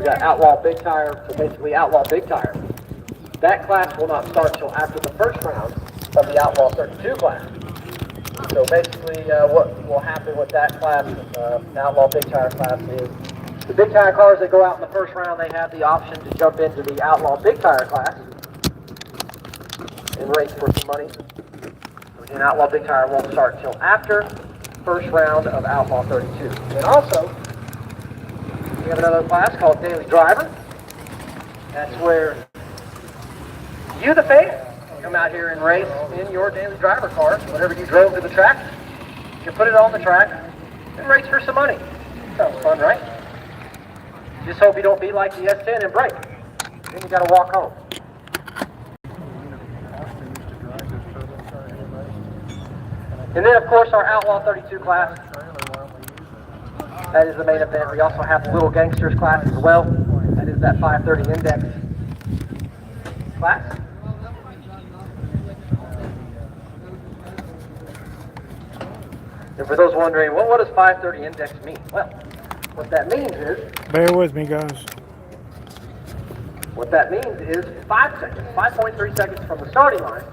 We got Outlaw Big Tire, so basically Outlaw Big Tire. That class will not start until after the first round of the Outlaw 32 class. So basically what will happen with that class, the Outlaw Big Tire class, is the big tire cars that go out in the first round, they have the option to jump into the Outlaw Big Tire class and race for some money. Again, Outlaw Big Tire won't start until after first round of Outlaw 32. And also, we have another class called Daily Driver. That's where you, the fan, come out here and race in your Daily Driver car. Whatever you drove to the track, you can put it on the track and race for some money. Sounds fun, right? Just hope you don't be like the S10 and break. Then you got to walk home. And then, of course, our Outlaw 32 class. That is the main event. We also have the Little Gangsters class as well. That is that 530 index class. And for those wondering, well, what does 530 index mean? Well, what that means is... Bear with me, guys. What that means is 5 seconds, 5.3 seconds from the starting line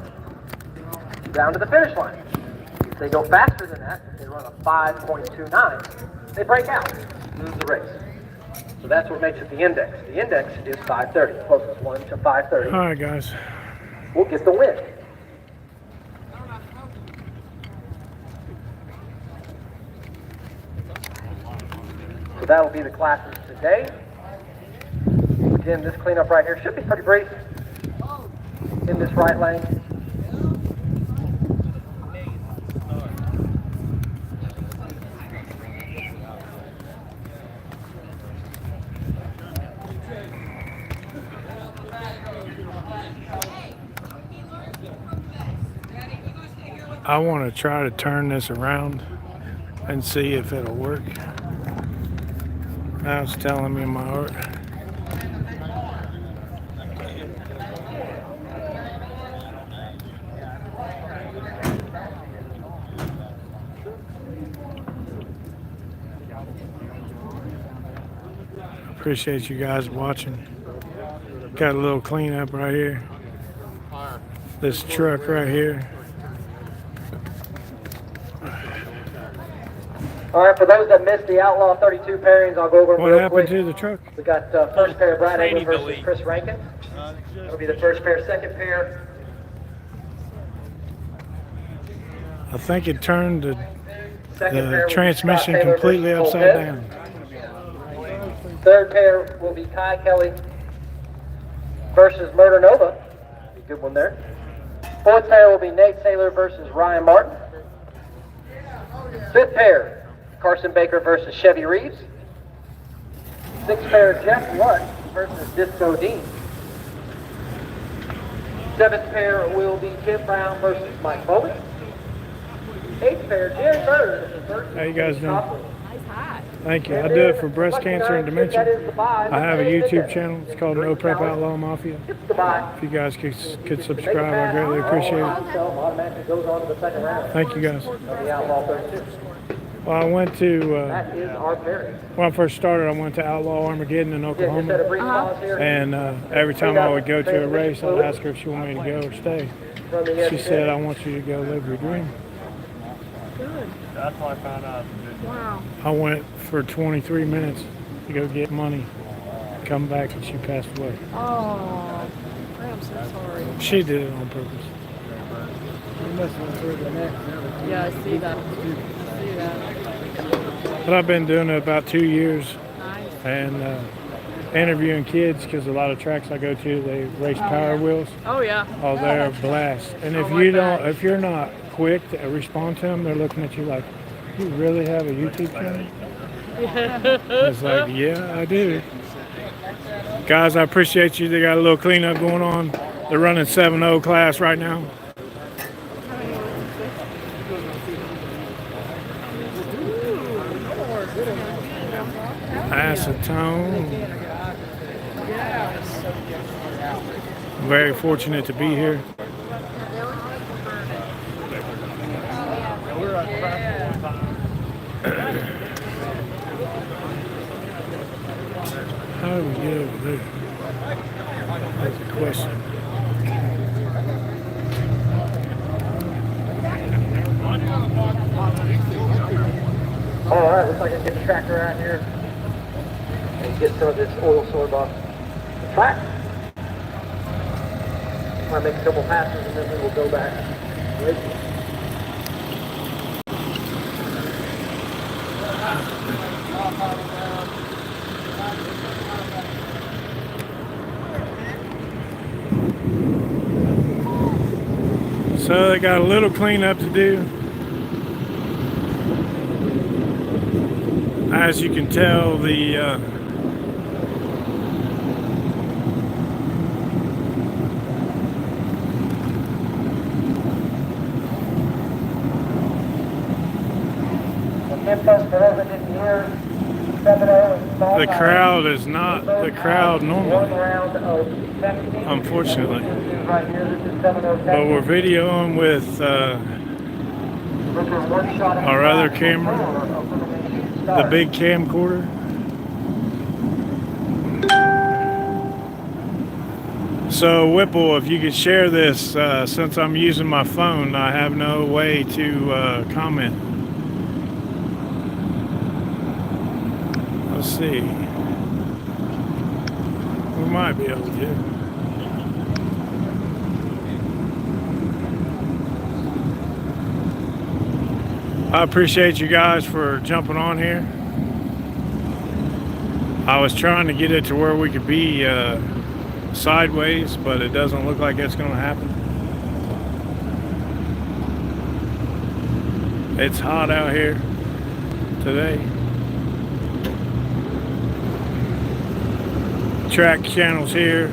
down to the finish line. If they go faster than that, if they run a 5.29, they break out, lose the race. So that's what makes it the index. The index is 530, the closest one to 530. All right, guys. We'll get the win. So that'll be the classes today. Again, this cleanup right here should be pretty brief in this right lane. I want to try to turn this around and see if it'll work. Now it's telling me in my heart. Appreciate you guys watching. Got a little cleanup right here. This truck right here. All right, for those that missed the Outlaw 32 pairings, I'll go over them What real happened quick. to the truck? We got first pair Brad England versus Chris Rankin. That'll be the first pair. Second pair, I think it turned the pair transmission will be Scott Taylor completely versus upside Cole down. Pitt. Third pair will be Kai Kelly versus Murder Nova. Be a good one there. Fourth pair will be Nate Saylor versus Ryan Martin. Fifth pair, Carson Baker versus Chevy Reeves. Sixth pair, Jeff Lutz versus Disco Dean. Seventh pair will be Tim Brown versus Mike Bowman. Eighth pair, Jerry Bird versus How you guys doing? Copley. Thank you. I do it for breast cancer and dementia. I have a YouTube channel. It's called No Prep Outlaw Mafia. If you guys could subscribe, I greatly appreciate it. Thank you, guys. Well, I went to, when I first started, I went to Outlaw Armageddon in Oklahoma. And every time I would go to a race, I'd ask her if she wanted me to go or stay. She said, I want you to go live your dream. Good. That's why I found out. Wow. I went for 23 minutes to go get money, come back, and she passed away. Oh, I am so sorry. She did it on purpose. Yeah, I see that. I see that. But I've been doing it about 2 years Nice. and interviewing kids because a lot of tracks I go to, they race Power Wheels. Oh yeah. Oh, they're a blast. And if Oh, I you bet. don't, if you're not quick to respond to them, they're looking at you like, you really have a YouTube channel? It's like, yeah, I do. Guys, I appreciate you. They got a little cleanup going on. They're running 7-0 class right now. Acetone. Very fortunate to be here. How do we get over there? That's a question. Alright, looks like I can get the tractor out here and get some of this oil sorbed off the track. I'm going to make a couple passes and then we will go back. So they got a little cleanup to do. As you can tell, the crowd is not the crowd normally, unfortunately. But we're videoing with our other camera, the big camcorder. So Whipple, if you could share this, since I'm using my phone, I have no way to comment. Let's see. We might be able to. I appreciate you guys for jumping on here. I was trying to get it to where we could be sideways, but it doesn't look like it's going to happen. It's hot out here today. Track channels here.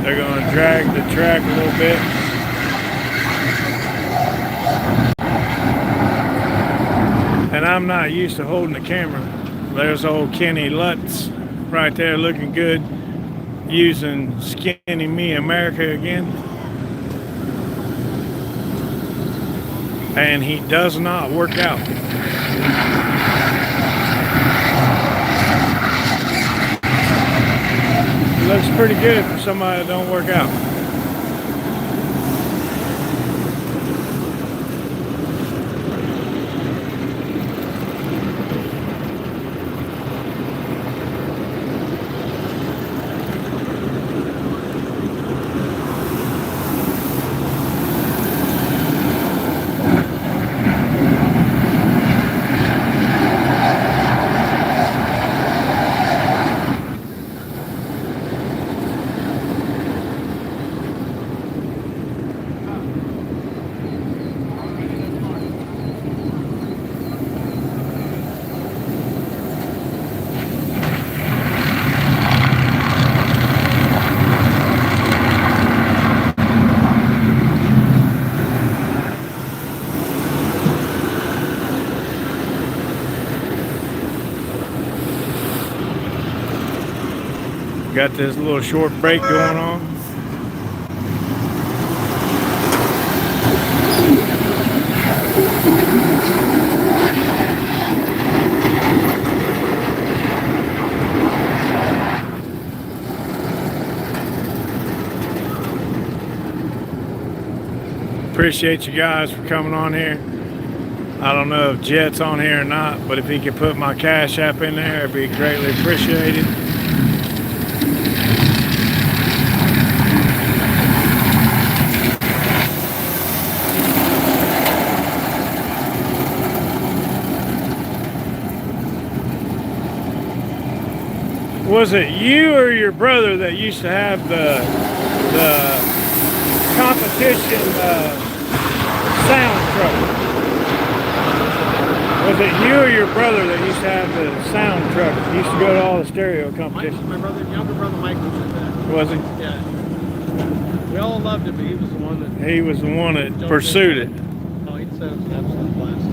They're going to drag the track a little bit. And I'm not used to holding the camera. There's old Kenny Lutz right there looking good, using Skinny Me America again. And he does not work out. It looks pretty good for somebody that don't work out. Got this little short break going on. Appreciate you guys for coming on here. I don't know if Jet's on here or not, but if he could put my Cash App in there, it'd be greatly appreciated. Was it you or your brother that used to have the competition sound truck? Was it you or your brother that used to have the sound truck? He used to go to all the stereo competitions. My brother, younger brother Mike was in that. Was he? Yeah. We all loved it, but he was the one that... He was the one that pursued it. Oh, he said it was an absolute blast.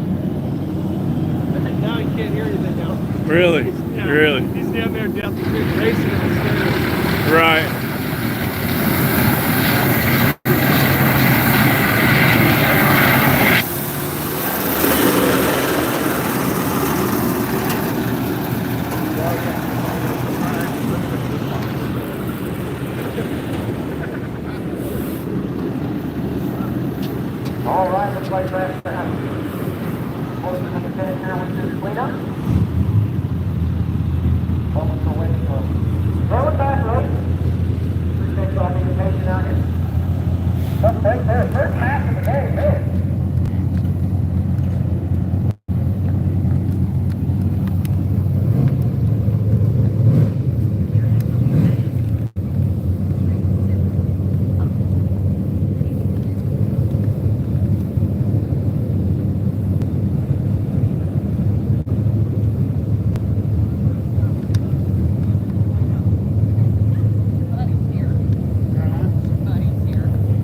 Now he can't hear anything now. Really? Yeah, really? He's down there racing in the stereo. Right. All right, looks like we're going to have close to the finish here with this cleanup. Almost away from throwing back road. Appreciate y'all being patient out here. Let's break there. First half of the day, man.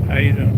How you doing?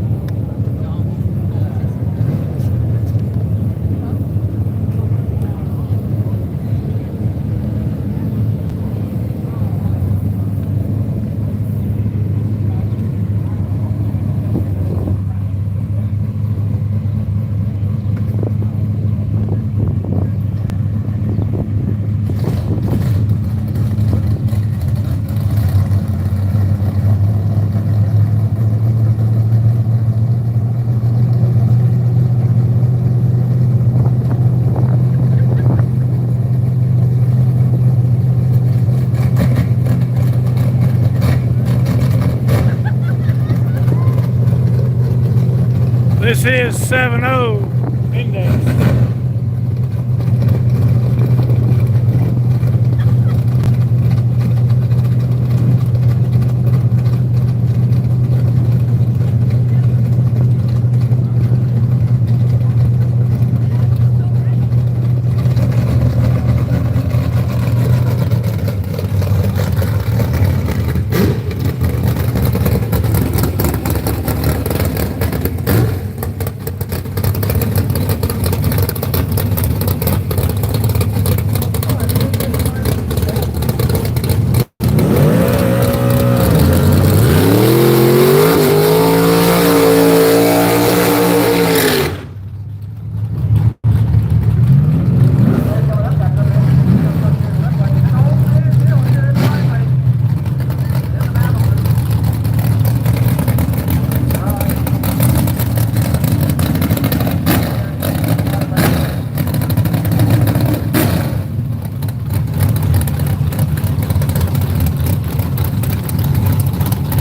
This is 7-0 index.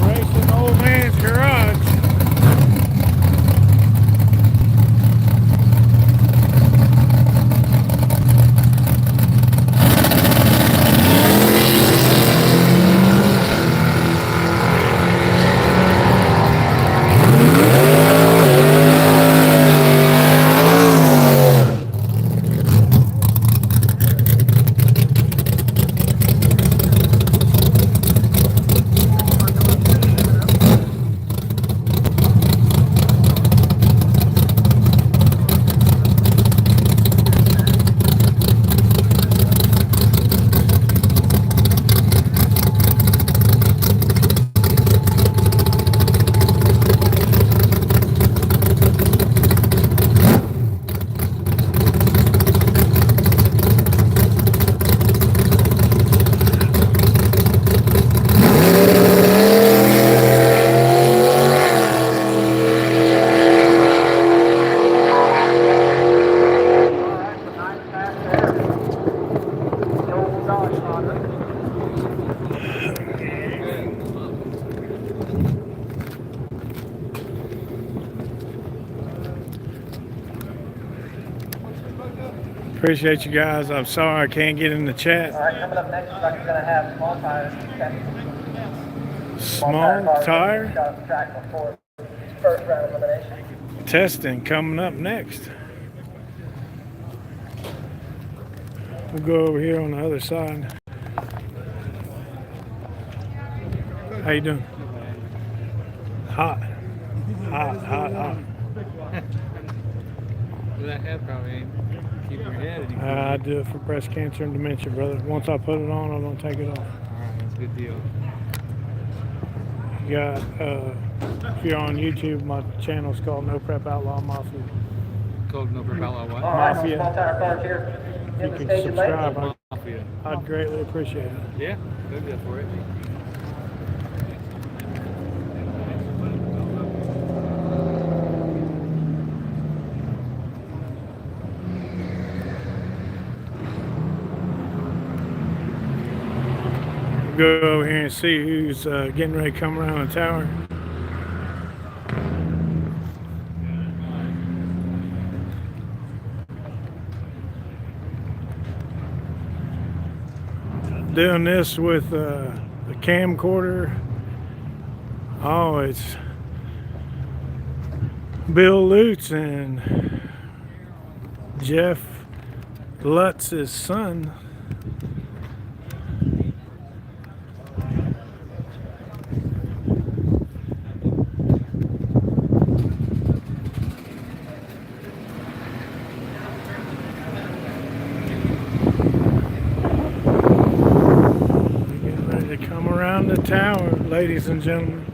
Racing old man's garage. Appreciate you guys. I'm sorry I can't get in the chat. All right, coming up next, we're going to have small tires. Small tire Got off the track before first round elimination. testing coming up next. We'll go over here on the other side. How you doing? Hot. Hot, hot, hot. That head probably ain't keep your head. I do it for breast cancer and dementia, brother. Once I put it on, I don't take it off. All right, that's a good deal. You got, if you're on YouTube, my channel's called No Prep Outlaw Mafia. Code no prep outlaw what? All right, Mafia. small tire cars here. If In you the could stage lane. subscribe, Mafia. I'd greatly appreciate it. Yeah, good deal for it. go over here and see who's getting ready to come around the tower. Doing this with the camcorder. Oh, it's Bill Lutz and Jeff Lutz's son. Getting ready to come around the tower, ladies and gentlemen.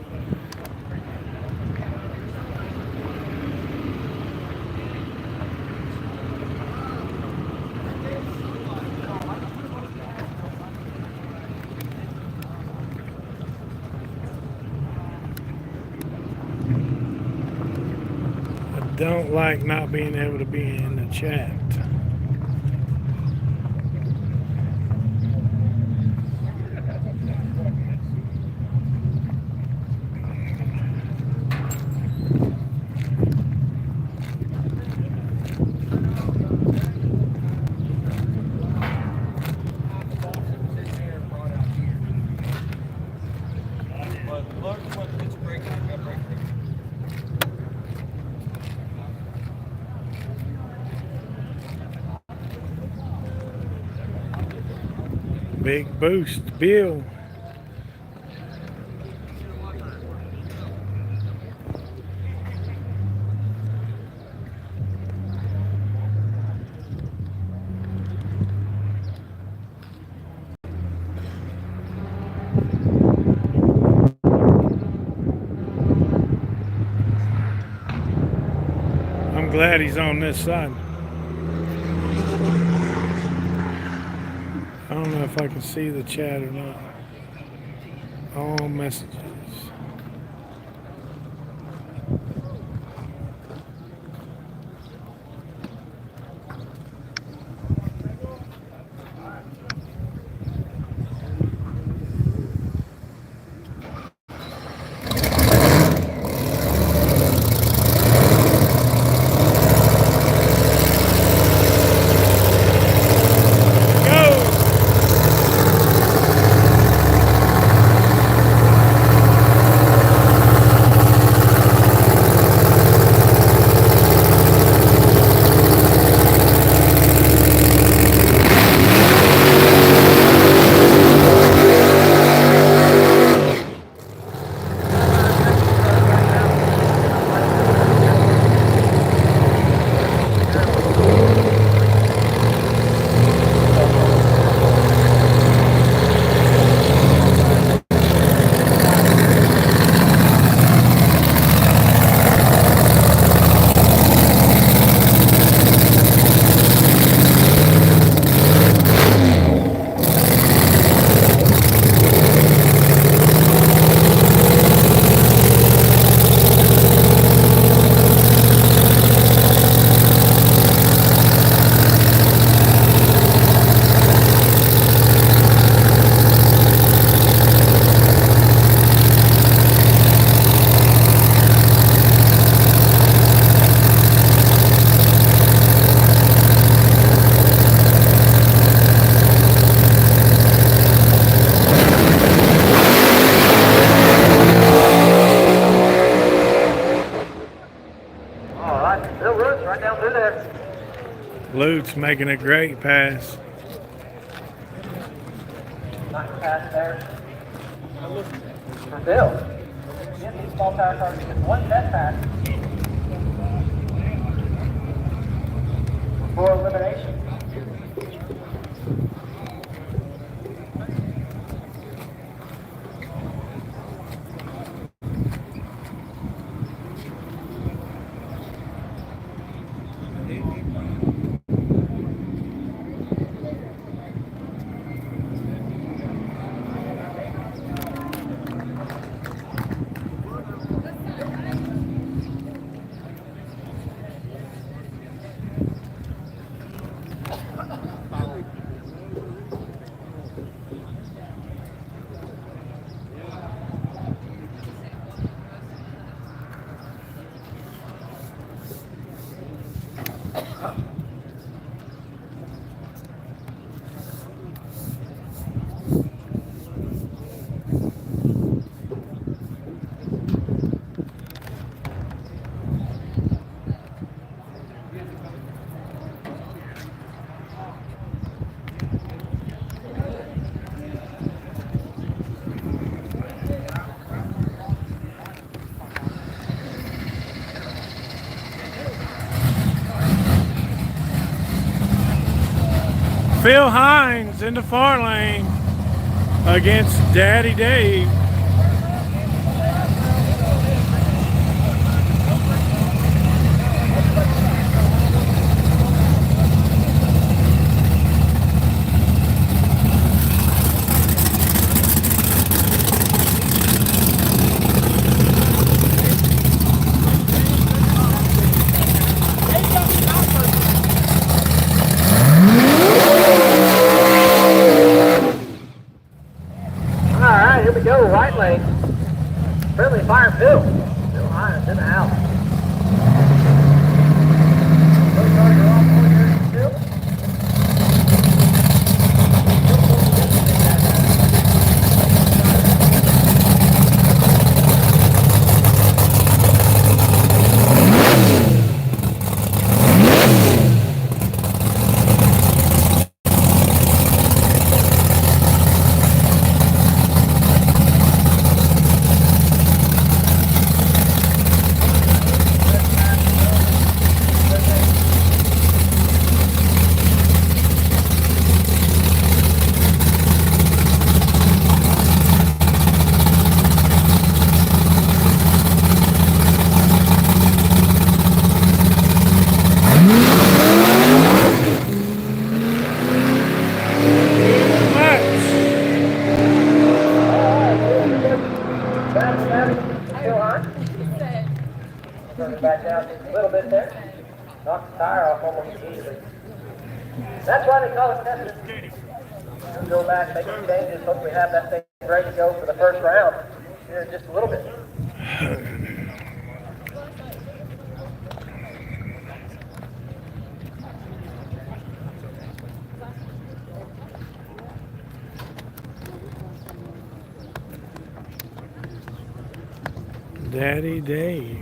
Don't like not being able to be in the chat. Big boost, Bill. I'm glad he's on this side. I don't know if I can see the chat or not. All messages. Lutz making a great pass. Nice pass there. For Bill. Again, these small power cars get one dead pass for elimination. Phil Hines in the far lane against Daddy Dave. Alright, here we go, right lane. Friendly fire Phil. Phil Hines in the house. Those cars are off over here, Phil. Turn it back down just a little bit there. Knock the tire off almost easily. That's why they call it testing. We'll go back, make some changes, hopefully have that thing ready to go for the first round here in just a little bit. Daddy Dave.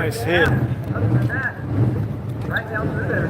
Nice hit. Other than that, right down through there.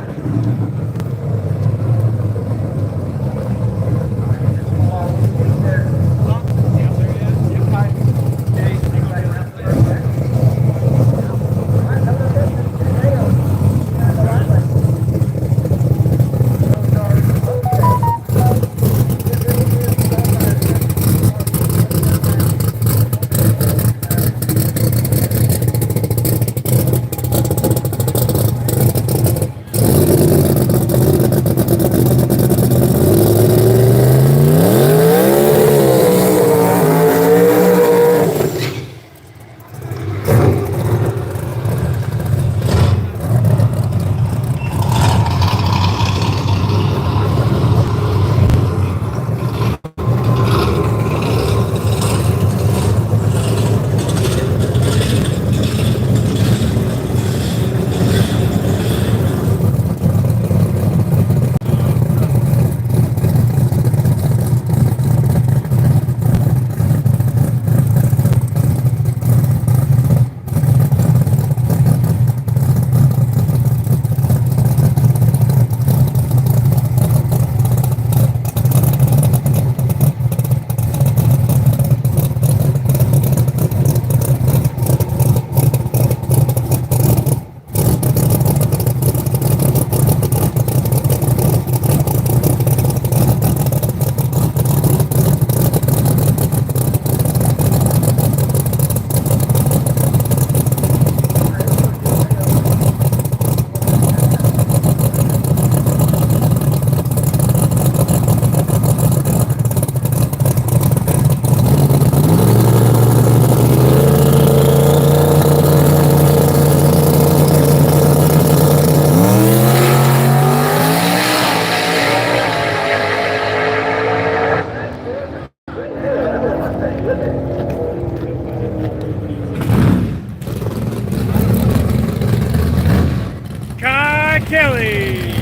Kelly.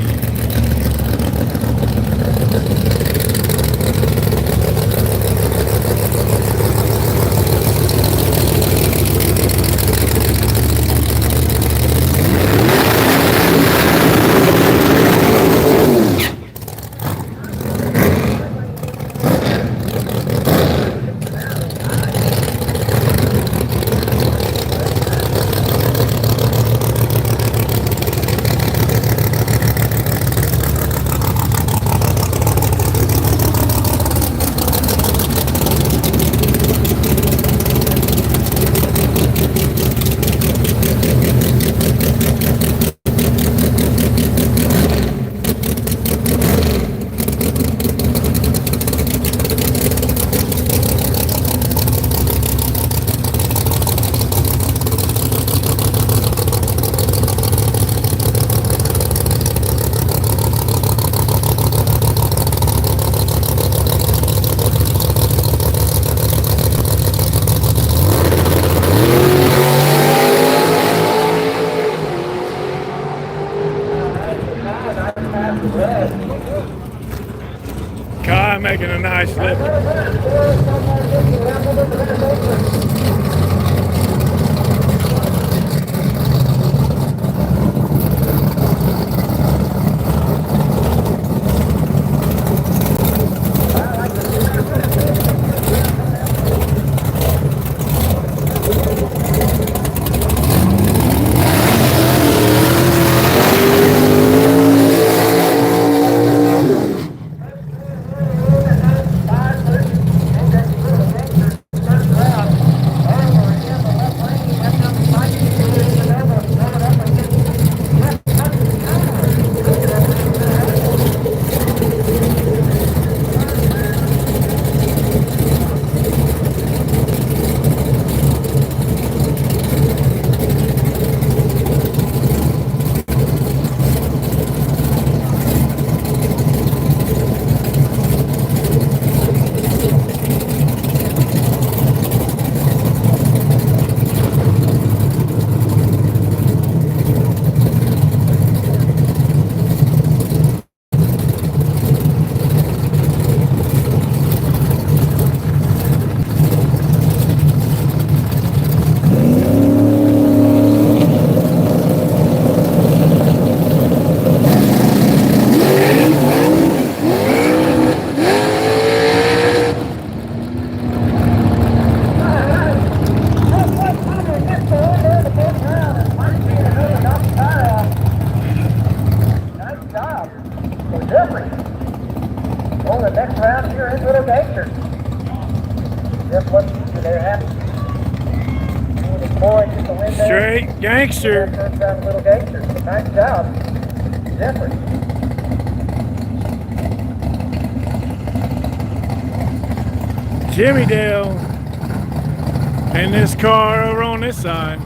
Car making a nice lift. On the next round here is Little Gangsters. Just what they're happy. Moving forward just a win there. Straight gangster. First round Little Gangsters. Nice job. Different. Jimmy Dale. And this car over on this side.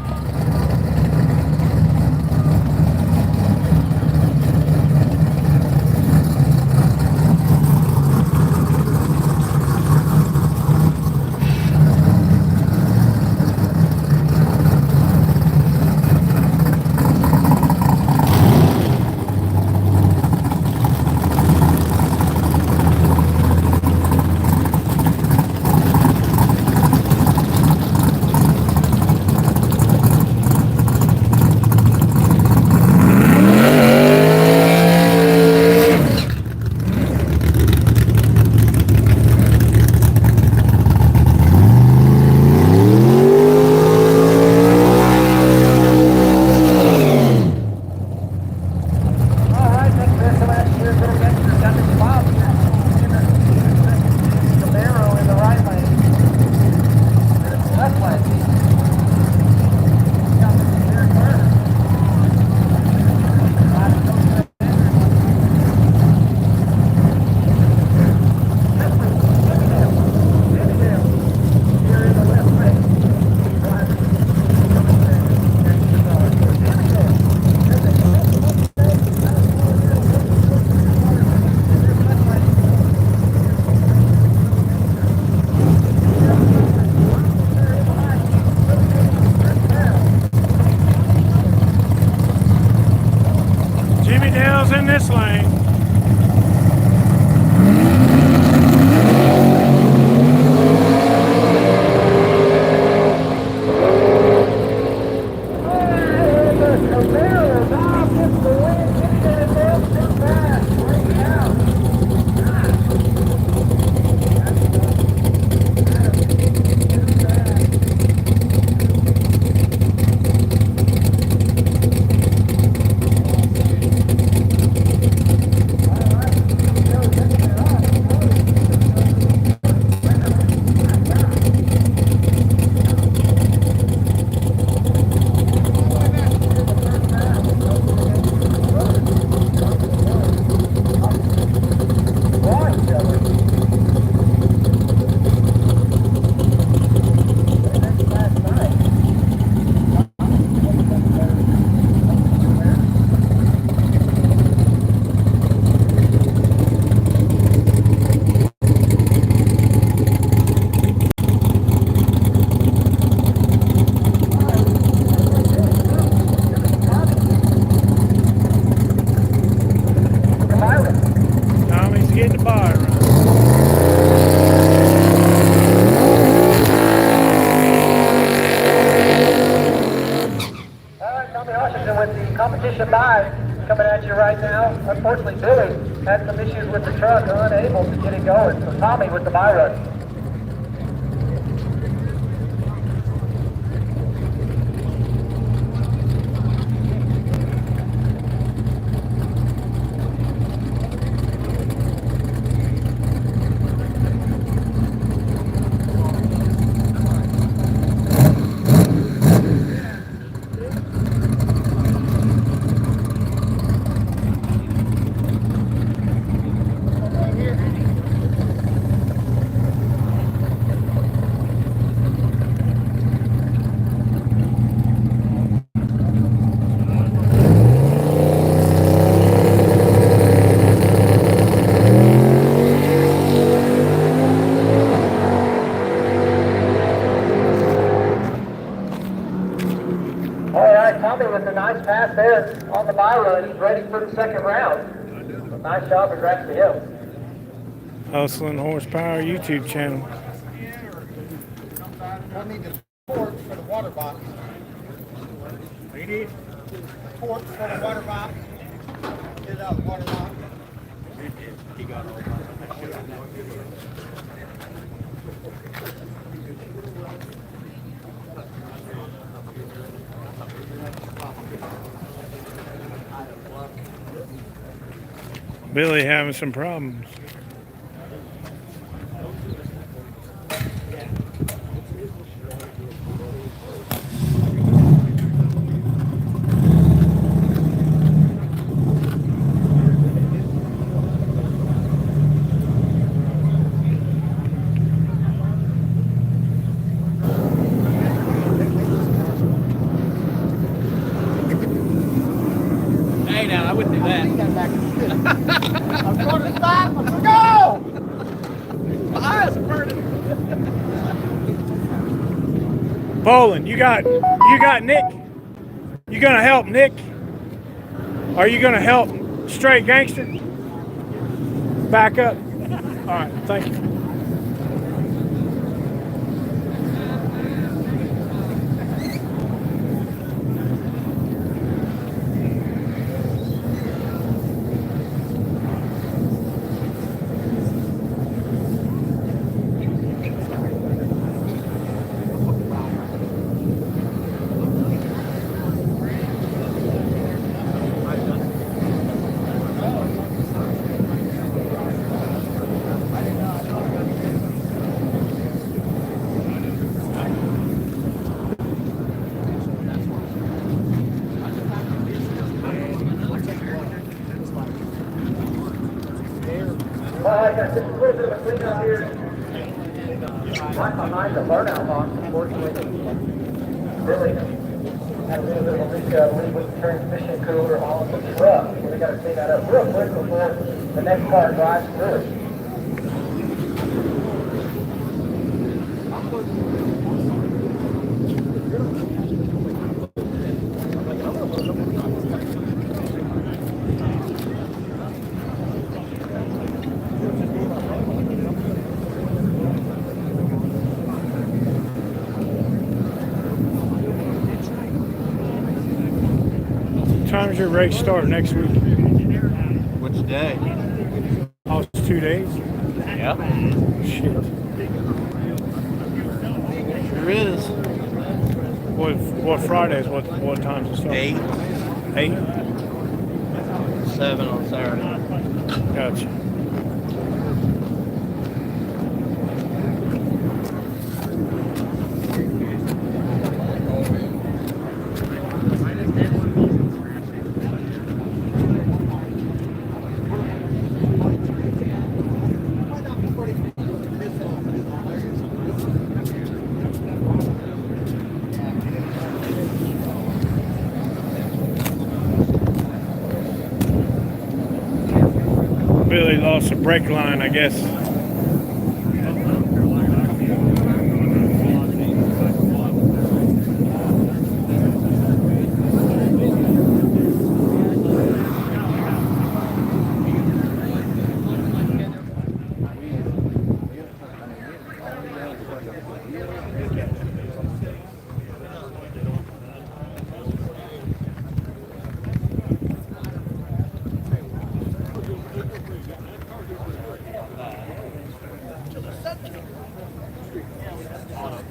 this lane. Tommy's getting the bar run. Tommy Washington with the competition buy coming at you right now. Unfortunately, Billy had some issues with the truck, unable to get it going. So Tommy with the buy run. Tommy with a nice pass there on the buy run. He's ready for the second round. So nice job, congrats to him. Hustling Horsepower YouTube channel. We'll need the ports for the water box. What do you need? Ports for the water box. Get it out of the water box. He got all Billy having some problems. Hey, now I wouldn't do that. I'm going to stop. I'm going to go. My eyes are burning. Poland, you got Nick? You gonna help Nick? Are you gonna help Straight Gangster? Back up. All right, thank you. I got just a little bit of a cleanup here. Right behind the burnout box, unfortunately. Really had a little bit of a leak, I believe, with the transmission cooler on the truck. So we got to clean that up real quick before the next car drives through it. time does your race start next week? Which day? Oh, it's 2 days? Yeah. Shit. Sure is. What Fridays? What times it start? 8. 8? 7 on Saturday. Gotcha. Billy lost a brake line, I guess.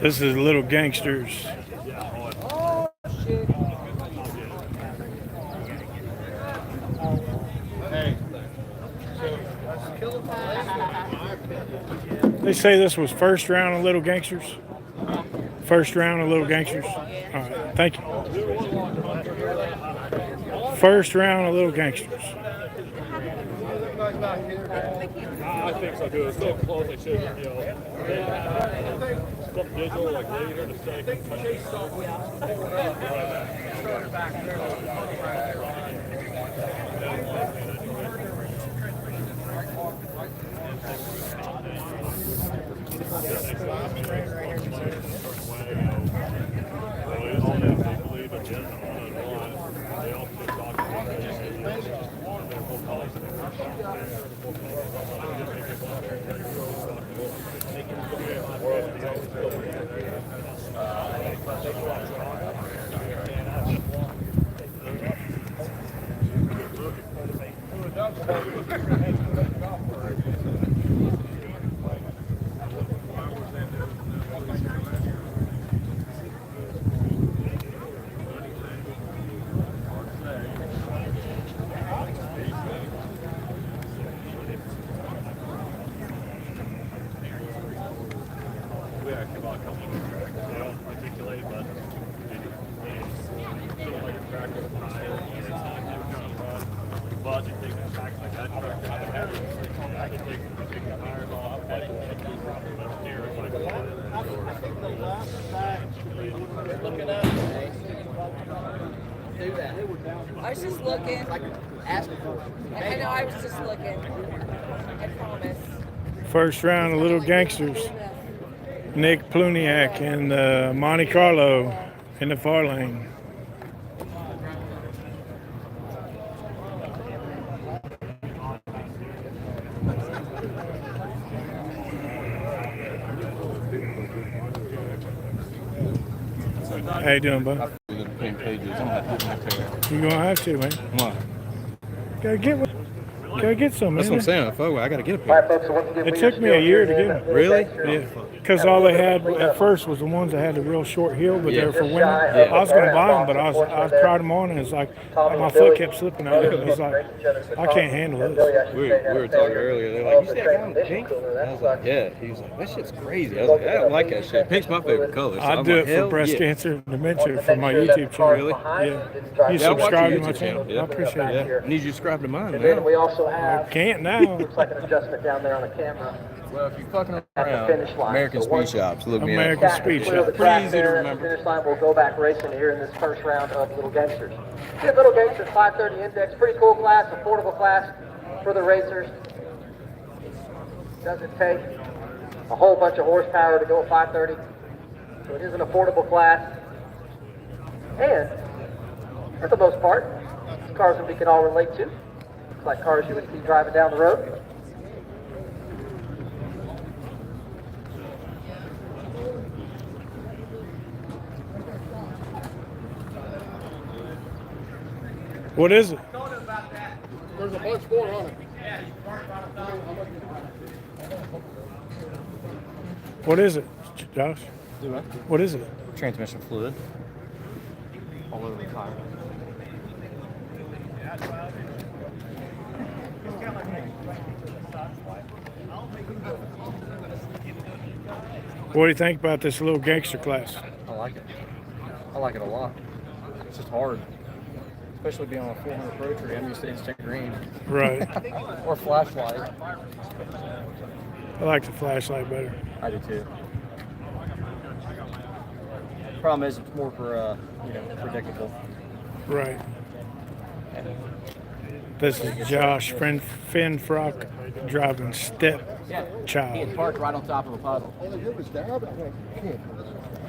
This is Little Gangsters. They say this was first round of Little Gangsters. First round of Little Gangsters. All right, thank you. First round of Little Gangsters. I think so too. It's so close. They should, you know, something digital like later to say. I was just looking. I know, I was just looking. I promise. First round of Little Gangsters. Nick Pluniak and Monte Carlo in the far lane. How you doing, bud? You're You're gonna have to, man. Come on. Gotta get some, man. That's what I'm saying. Fuck, I gotta get a All pair. right, folks, so once again, It we took are me a still year here to in get 'em. Really? Yeah, because all they had at first was the ones that had the real short heel, but they're for women. Yeah. I was going to buy them, but I tried them on, and it's like my foot kept slipping out. It was like, I can't handle this. We were talking earlier. They're like, you see that guy in pink? I was like, yeah. He was like, that shit's crazy. I was like, I don't like that shit. Pink's my favorite color. So I I'm do like, it for hell breast yeah. cancer and dementia for my YouTube channel. Really? Yeah. You Yeah, I watch subscribe your to my YouTube channel? Yeah. I appreciate Yeah. it. I need you to subscribe to mine And then now. we also I have, can't now. looks like an adjustment down there on the camera. Well, if you're fucking At the around, finish line. American So Speed once- Shops, look me American up. Speed Clear the Shop. track Pretty easy to there at the remember. finish line. We'll go back racing here in this first round of Little Gangsters. This Little Gangsters 530 Index, pretty cool class, affordable class for the racers. Doesn't take a whole bunch of horsepower to go at 530, so it is an affordable class. And for the most part, it's cars that we can all relate to. It's like cars you would see driving down the road. What is it? There's a bunch more on it. What is it, Josh? What is it? Transmission fluid. All over the tire. What do you think about this little gangster class? I like it. I like it a lot. It's just hard. Especially being on a 400 Pro tree. I'm used to instant green. Right. Or flashlight. I like the flashlight better. I do too. Problem is, it's more for, predictable. Right. This is Josh Finfrock driving He stepchild. had parked right on top of a puddle. All I did was dab it. I'm like, can't.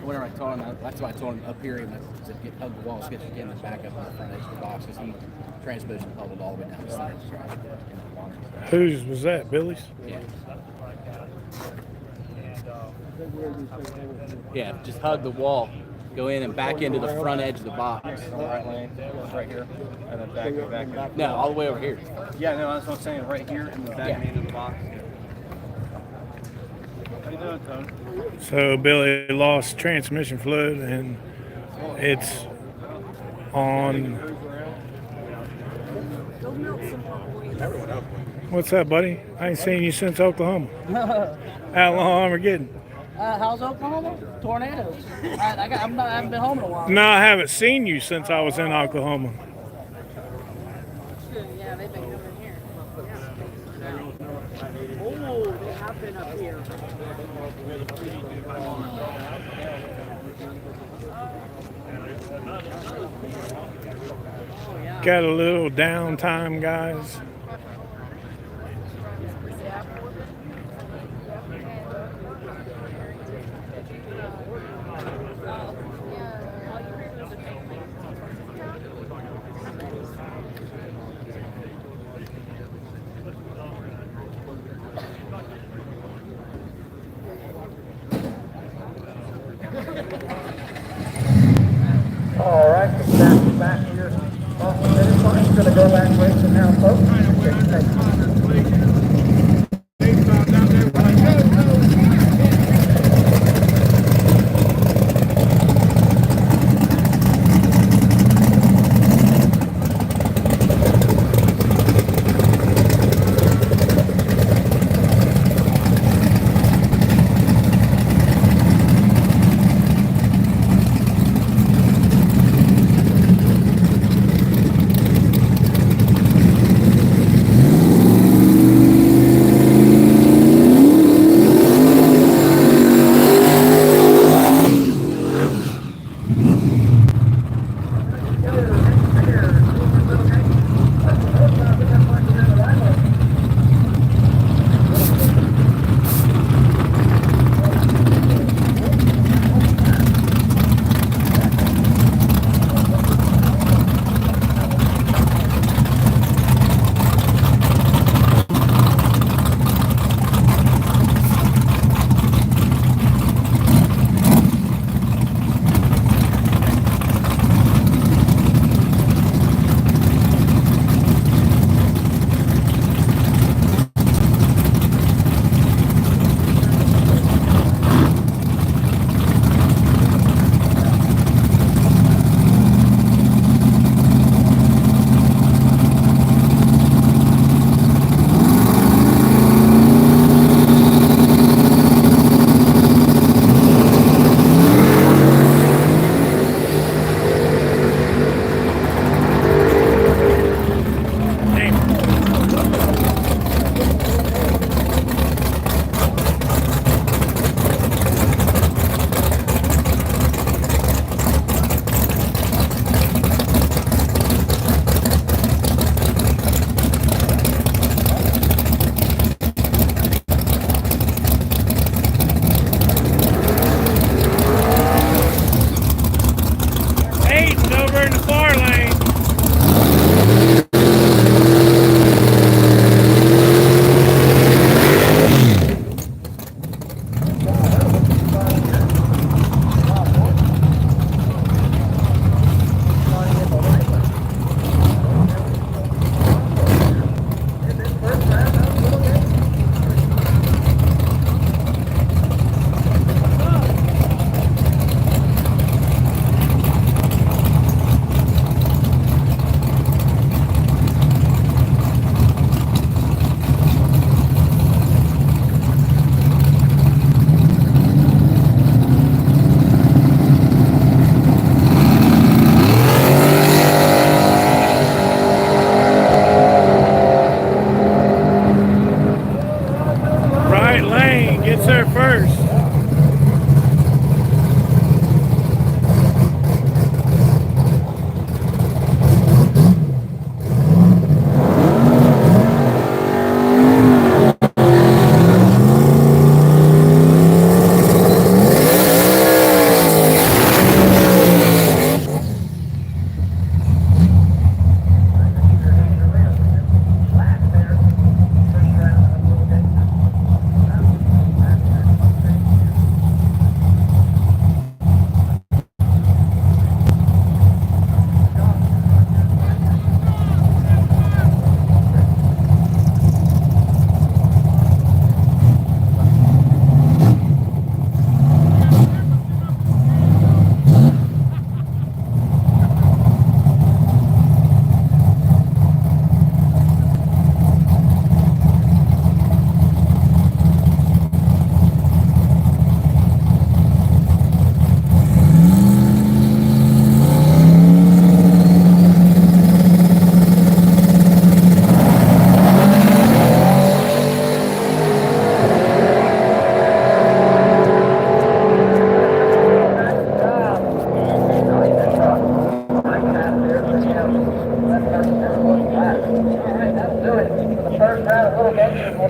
Whenever I told him, that's why I told him up here, he must get hug the wall, so get in the back up in the front edge of the box, because he transmission puddled all the way down the center. Whose was that? Billy's? Yeah. Yeah, just hug the wall, go in and back into the front edge of the box. On the right lane, right here, and then back. No, all the way over here. Yeah, no, that's what I'm saying. Right here in the back Yeah. end of the box. How you doing, Tony? So Billy lost transmission fluid and it's on. What's up, buddy? I ain't seen you since Oklahoma. Outlaw Armageddon. How's Oklahoma? Tornadoes. I haven't been home in a while. No, I haven't seen you since I was in Oklahoma. Yeah, they've been coming here. Oh, they have been up here. Got a little downtime, guys. All right, the back here off the finish line. Going to go back racing now, folks.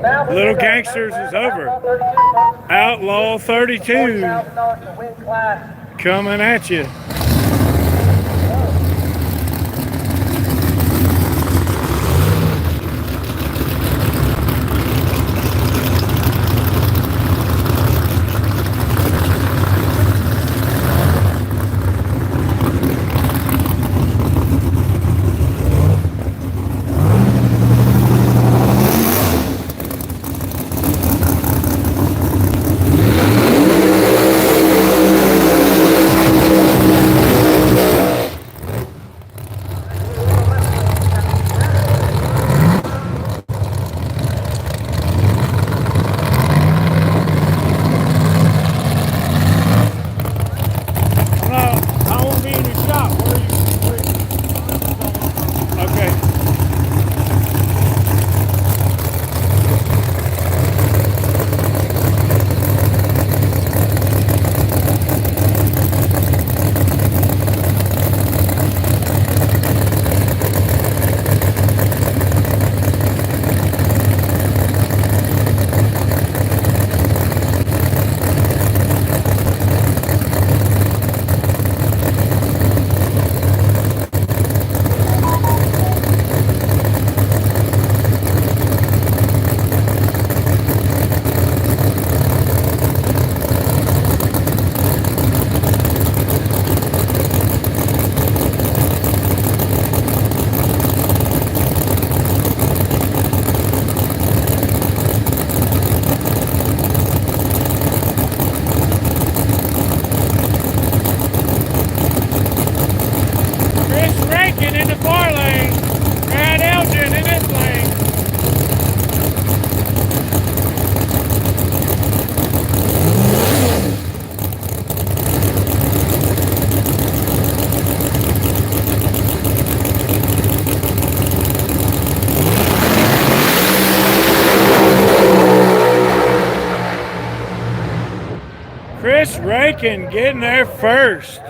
Little Gangsters is over. Outlaw 32 coming at you. I won't be in your shop. Okay. In the far lane, Brad Elgin in this lane. Chris Rakin getting there first.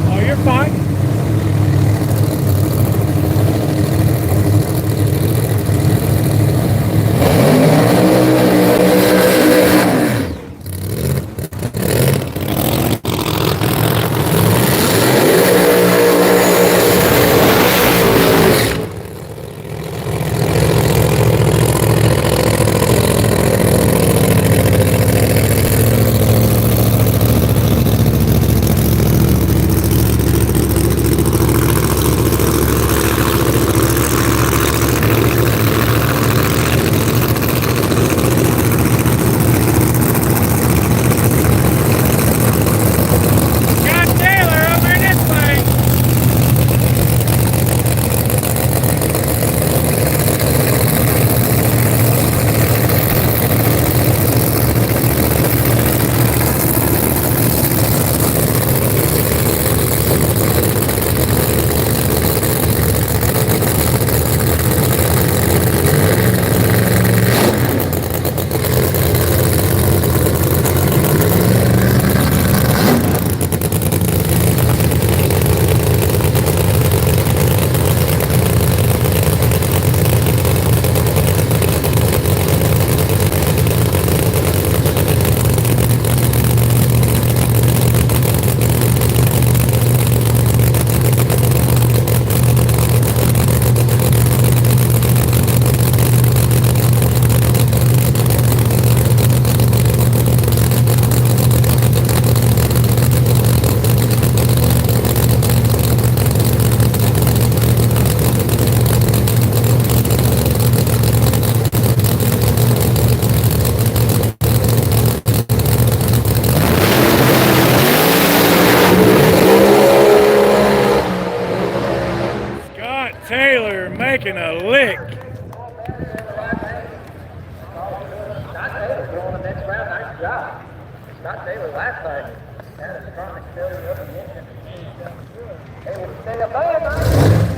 Oh, you're fine. Taylor making a lick. Scott Taylor going the next round. Nice job. Scott Taylor last night had a chronic failure of the engine. Able to stay up all night.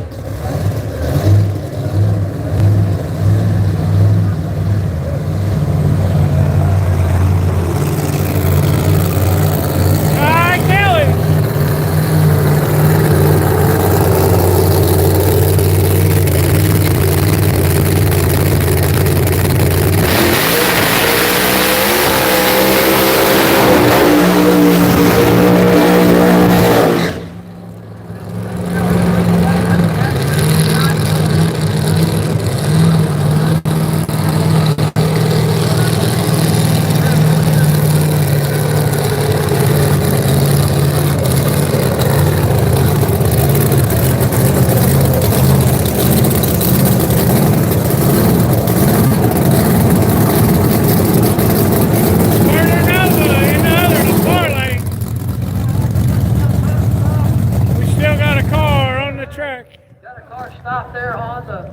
track. Got a car stopped there on the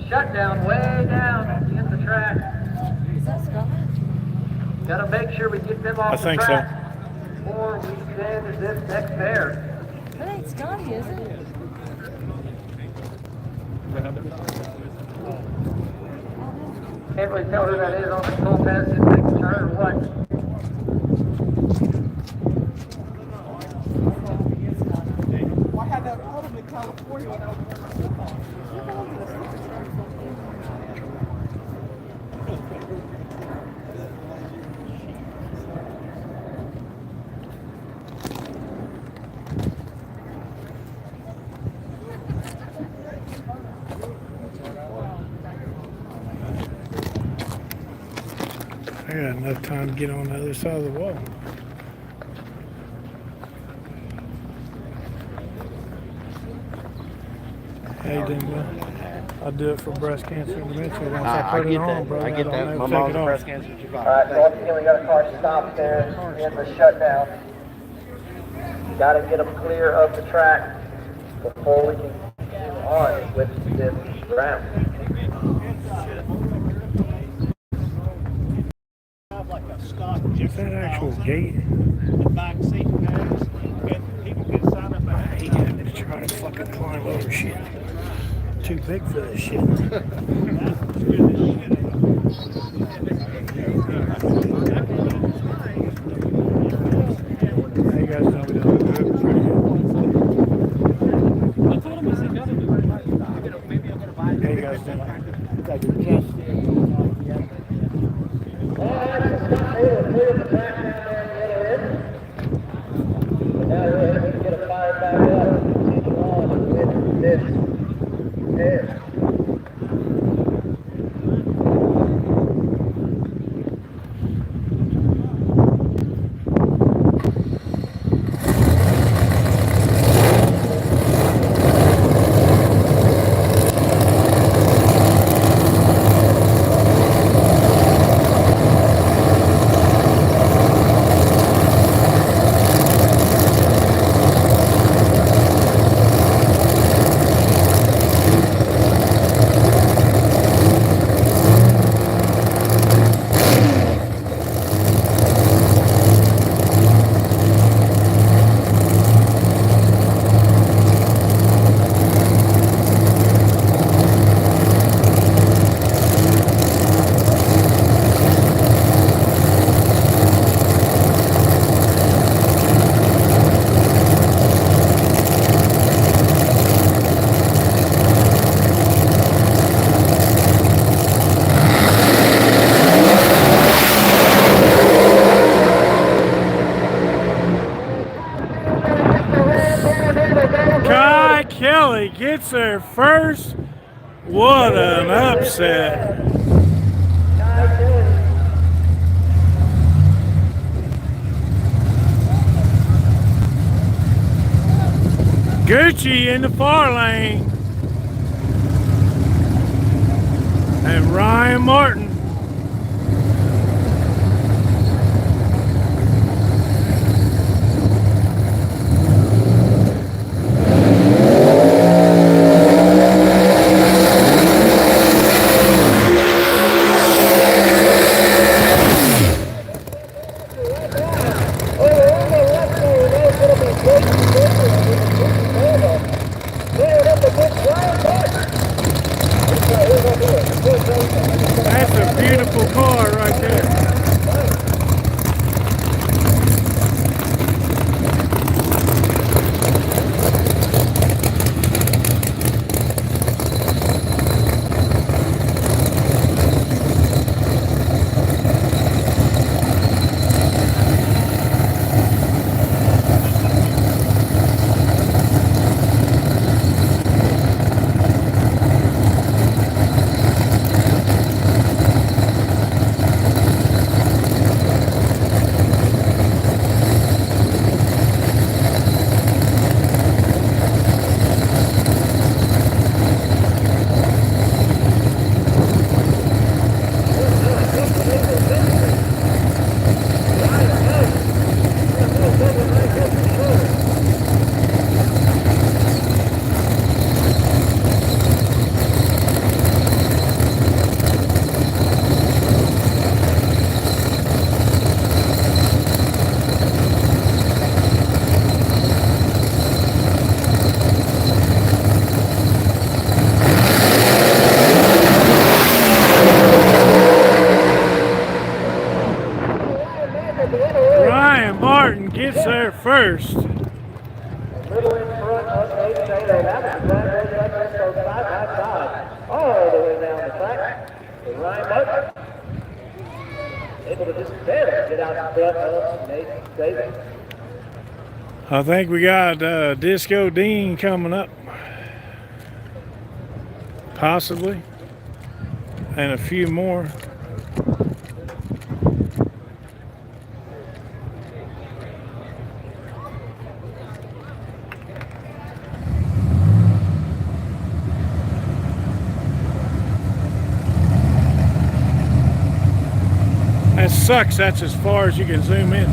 shutdown, way down at the end of the track. Is that Scotland? Got to make sure we get them off I the think so. track before we send this next pair. That ain't Scotty, is it? Can't really tell who that is on the toll pass, just take the turn or what. I had that problem in California when I was I got enough time to get on the other side of the wall. Hey, Dingo. I do it for breast cancer and dementia. Once I put it on, brother, I get that. don't My ever take mom's it off. breast cancer. She's fine. Alright, so once again, we got a car stopped there in the shutdown. Got to get them clear of the track before we can continue on with this round. like a stop Is that actual gate? the back seat bags, and people can sign up I hate having to try to fucking climb over shit. Too big for this shit. How you guys doing? How you guys doing? Now we're able to get a fire back up and continue on with this pair. Kai Kelly gets there first. What an upset. Gucci in the far lane. And Ryan Martin. That's a beautiful car right there. first. Middle in front of Nate Taylor. That was the front row section, so side by side. All the way down the track. The Ryan Buck able to just barely get out in front of Nate Taylor. I think we got Disco Dean coming up. Possibly. And a few more. That sucks. That's as far as you can zoom in.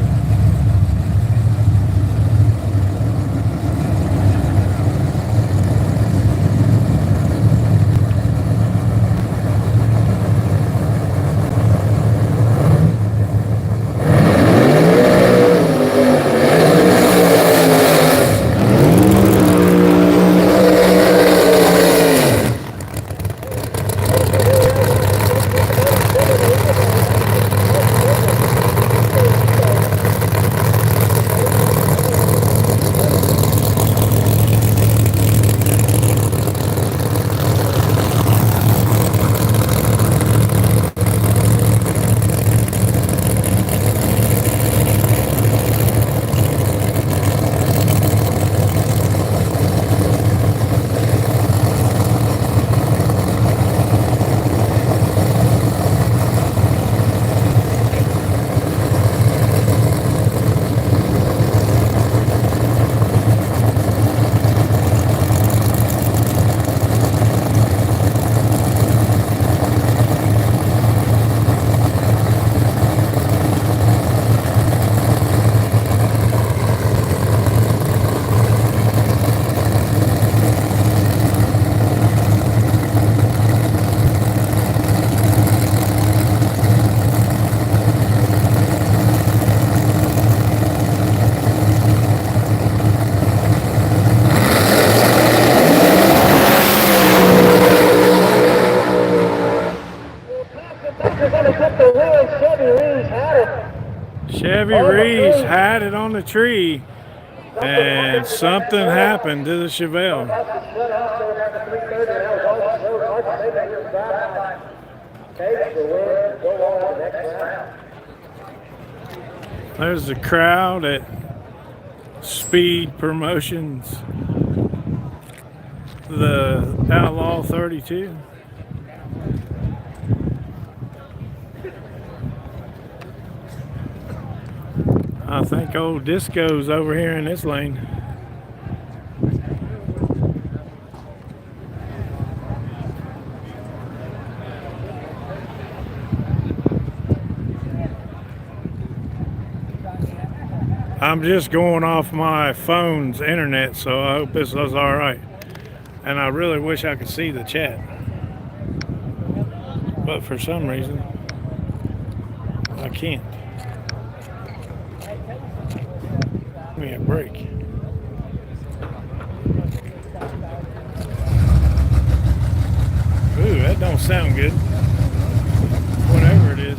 Chevy Reese had it on the tree, and something happened to the Chevelle. There's the crowd at Speed Promotions, the Outlaw 32. I think old Disco's over here in this lane. I'm just going off my phone's internet, so I hope this is all right. And I really wish I could see the chat, but for some reason I can't. Give me a break. Ooh, that don't sound good. Whatever it is.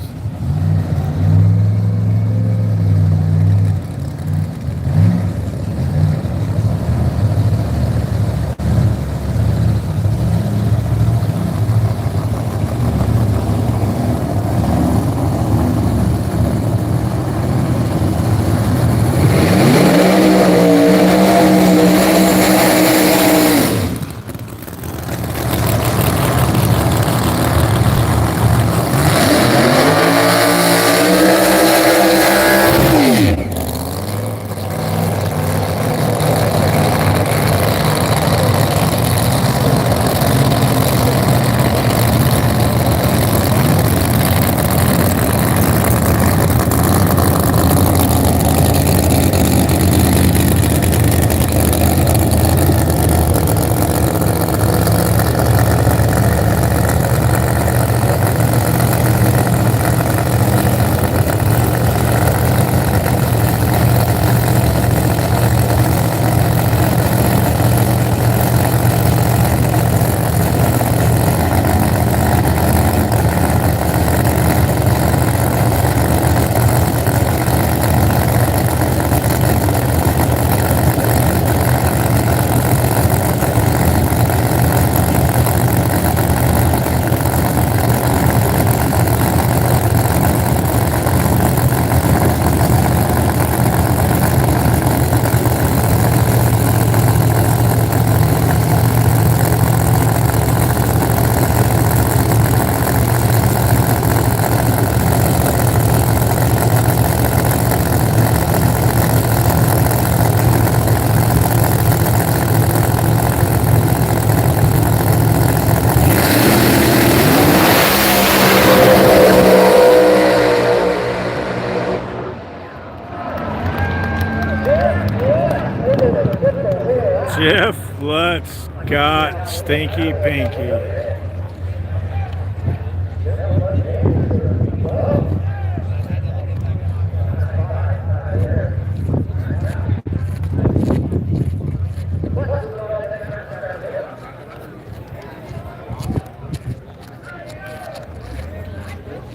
Jeff Lutz got Stinky Pinky.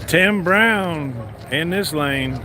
Tim Brown in this lane.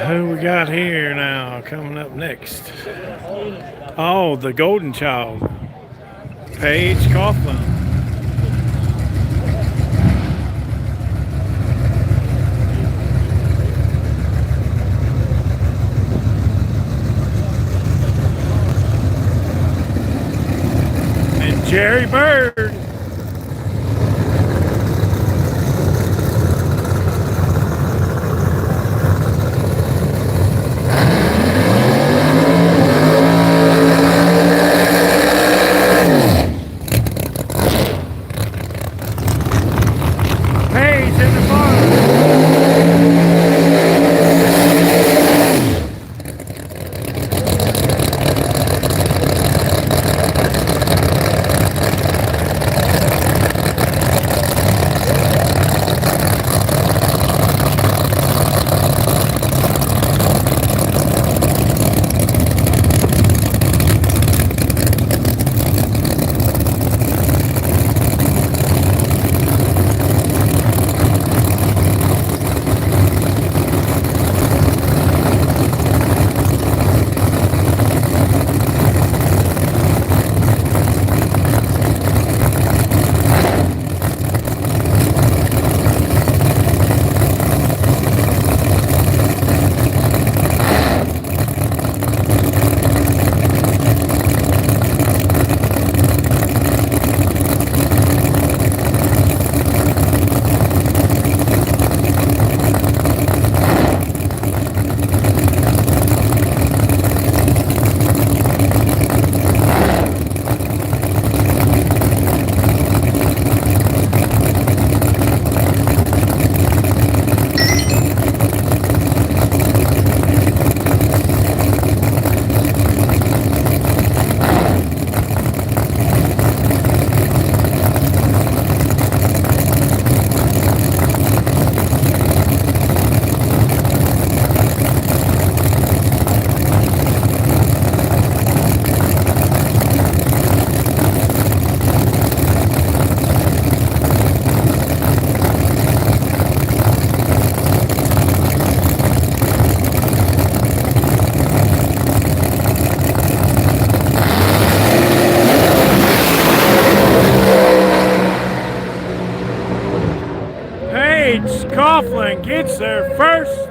Who we got here now coming up next? Oh, the golden child, Paige Coughlin. And Jerry Bird. Coughlin gets there first.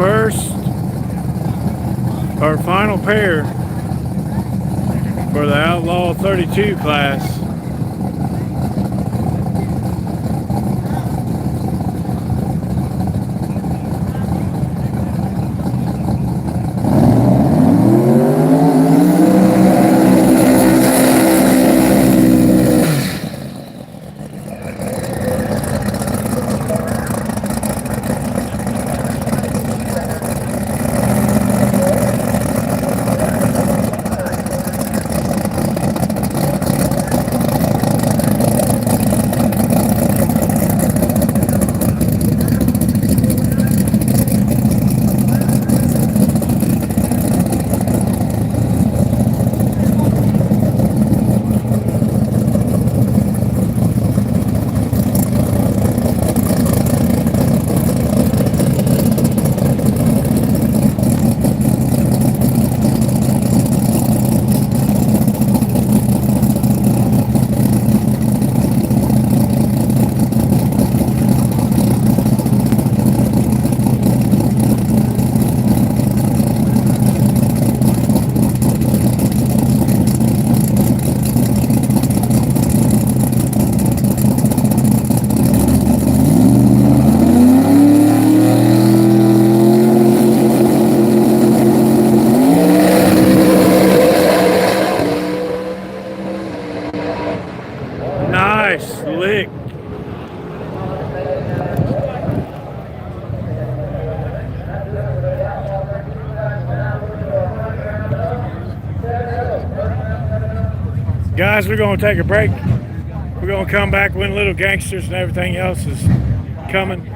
First, our final pair for the Outlaw 32 class. Nice lick. Guys, we're going to take a break. We're going to come back when Little Gangsters and everything else is coming.